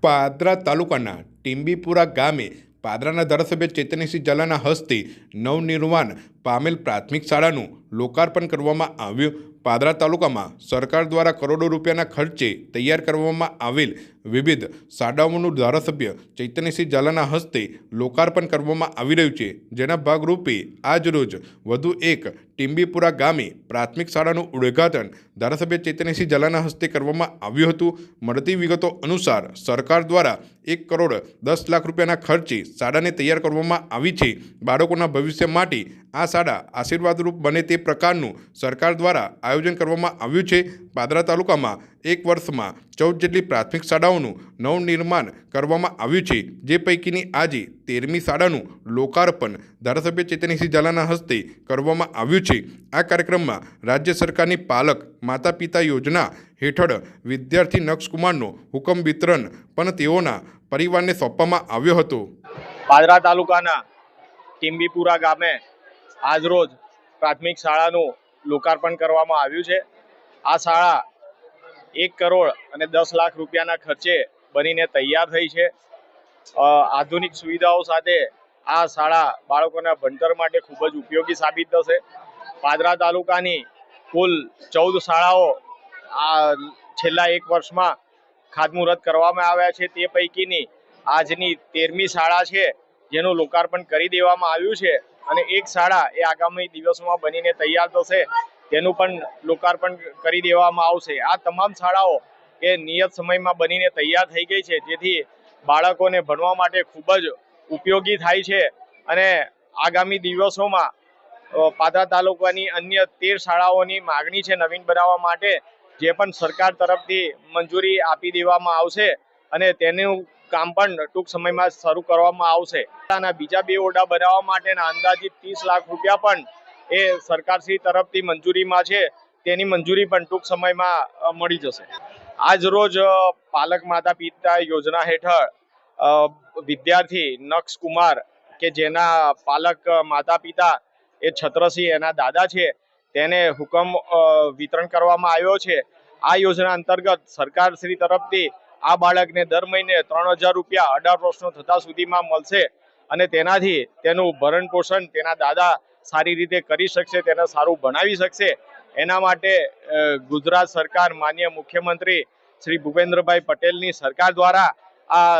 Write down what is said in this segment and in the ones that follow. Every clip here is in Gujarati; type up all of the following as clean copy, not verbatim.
પાદરા તાલુકાના ટીમ્બીપુરા ગામે પાદરાના ધારાસભ્ય ચૈતન્યસિંહ ઝાલાના હસ્તે નવનિર્માણ પામેલ પ્રાથમિક શાળાનું લોકાર્પણ કરવામાં આવ્યું। પાદરા તાલુકામાં સરકાર દ્વારા કરોડો રૂપિયાના ખર્ચે તૈયાર કરવામાં આવેલ વિવિધ શાળાઓનું ધારાસભ્ય ચૈતન્યસિંહ ઝાલાના હસ્તે લોકાર્પણ કરવામાં આવી રહ્યું છે, જેના ભાગરૂપે આજરોજ વધુ એક ટીમ્બીપુરા ગામે પ્રાથમિક શાળાનું ઉદ્ઘાટન ધારાસભ્ય ચૈતન્યસિંહ ઝાલાના હસ્તે કરવામાં આવ્યું હતું। મળતી વિગતો અનુસાર સરકાર દ્વારા 1 કરોડ 10 લાખ રૂપિયાના ખર્ચે શાળાને તૈયાર કરવામાં આવી છે। બાળકોના ભવિષ્ય માટે આ શાળા આશીર્વાદરૂપ બને તે પ્રકારનું સરકાર દ્વારા આયોજન કરવામાં આવ્યું છે। પાદરા તાલુકામાં એક વર્ષમાં 14 જેટલી પ્રાથમિક શાળાઓનું નવનિર્માણ કરવામાં આવ્યું છે, જે પૈકીની આજે 13મી શાળાનું લોકાર્પણ ધારાસભ્ય ચૈતન્યસિંહ ઝાલાના હસ્તે કરવામાં આવ્યું છે। આ કાર્યક્રમમાં રાજ્ય સરકારની પાલક માતા પિતા યોજના હેઠળ વિદ્યાર્થી નક્ષકુમારનો હુકમ વિતરણ પણ તેઓના પરિવારને સોંપવામાં આવ્યો હતો। પાદરા તાલુકાના ટીમ્બીપુરા ગામે આજરોજ પ્રાથમિક શાળાનું લોકાર્પણ કરવામાં આવ્યું છે। આ શાળા 1 કરોડ અને 10 લાખ રૂપિયાના ખર્ચે બનીને તૈયાર થઈ છે। આધુનિક સુવિધાઓ સાથે આ શાળા બાળકોના ભણતર માટે ખૂબ જ ઉપયોગી સાબિત થશે। પાદરા તાલુકાની કુલ 14 શાળાઓ આ છેલ્લા 1 વર્ષમાં ખાતમુહૂર્ત કરવામાં આવ્યા છે। તે પૈકીની આજની 13મી શાળા છે, જેનું લોકાર્પણ કરી દેવામાં આવ્યું છે અને એક શાળા એ આગામી દિવસોમાં બનીને તૈયાર થશે, તેનું પણ લોકાર્પણ કરી દેવામાં આવશે। આ તમામ શાળાઓ એ નિયત સમયમાં બનીને તૈયાર થઈ ગઈ છે, જેથી બાળકોને ભણવા માટે ખૂબ જ ઉપયોગી થાય છે અને આગામી દિવસોમાં પાદરા તાલુકાની અન્ય 13 શાળાઓની માગણી છે નવીન બનાવવા માટે, જે પણ સરકાર તરફથી મંજૂરી આપી દેવામાં આવશે અને તેનું કામ પણ ટૂંક સમયમાં શરૂ કરવામાં આવશે। અને બીજા 2 ઓરડા બનાવવા માટેના અંદાજિત 30 લાખ રૂપિયા પણ એ સરકારશ્રી તરફથી મંજૂરીમાં છે, તેની મંજૂરી પણ ટૂંક સમયમાં મળી જશે। આજ રોજ પાલક માતા પિતા યોજના હેઠળ વિદ્યાર્થી નક્ષકુમાર કે જેના પાલક માતા પિતા એ છત્રસિંહ એના દાદા છે, તેને હુકમ વિતરણ કરવામાં આવ્યો છે। આ યોજના અંતર્ગત સરકારશ્રી તરફથી આ બાળકને દર મહિને 3000 રૂપિયા 18 વર્ષનો થતા સુધીમાં મળશે અને તેનાથી તેનું ભરણ પોષણ તેના દાદા સારી રીતે કરી શકશે, તેને સારું ભણાવી શકશે। એના માટે ગુજરાત સરકાર માનનીય મુખ્યમંત્રી શ્રી ભૂપેન્દ્રભાઈ પટેલની સરકાર દ્વારા આ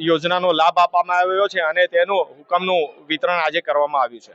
યોજનાનો લાભ આપવામાં આવ્યો છે અને તેનું હુકમનું વિતરણ આજે કરવામાં આવ્યું છે।